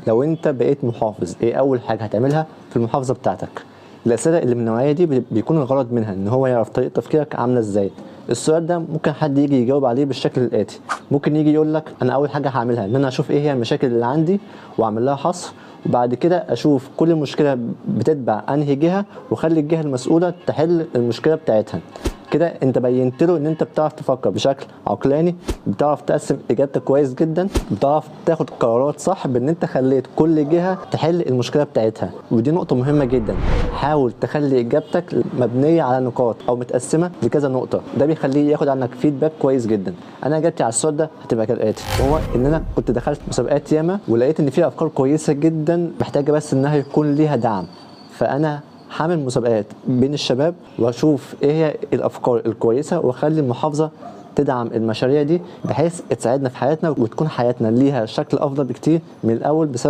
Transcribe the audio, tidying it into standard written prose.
لو انت بقيت محافظ، ايه اول حاجه هتعملها في المحافظه بتاعتك؟ الاسئله اللي من النوعيه دي بيكون الغرض منها ان هو يعرف طريقه تفكيرك عامله ازاي. السؤال ده ممكن حد يجي يجاوب عليه بالشكل الاتي: ممكن يجي يقول لك انا اول حاجه هعملها ان انا اشوف ايه هي المشاكل اللي عندي واعمل لها حصر، وبعد كده اشوف كل مشكله بتتبع انهي جهه واخلي الجهه المسؤوله تحل المشكله بتاعتها. كده انت بينت له ان انت بتعرف تفكر بشكل عقلاني، بتعرف تقسم اجابتك كويس جدا، بتعرف تاخد قرارات صح بان انت خليت كل جهه تحل المشكله بتاعتها. ودي نقطه مهمه جدا، حاول تخلي اجابتك مبنيه على نقاط او متقسمه لكذا نقطه، ده بيخليه ياخد عنك فيدباك كويس جدا. انا اجابتي على السؤال ده هتبقى كالاتي: هو ان انا كنت دخلت مسابقات ياما ولقيت ان في افكار كويسه جدا محتاجه بس انها يكون ليها دعم، فانا هعمل مسابقات بين الشباب واشوف ايه هي الافكار الكويسه واخلي المحافظه تدعم المشاريع دي بحيث تساعدنا في حياتنا وتكون حياتنا ليها شكل افضل بكتير من الاول بسبب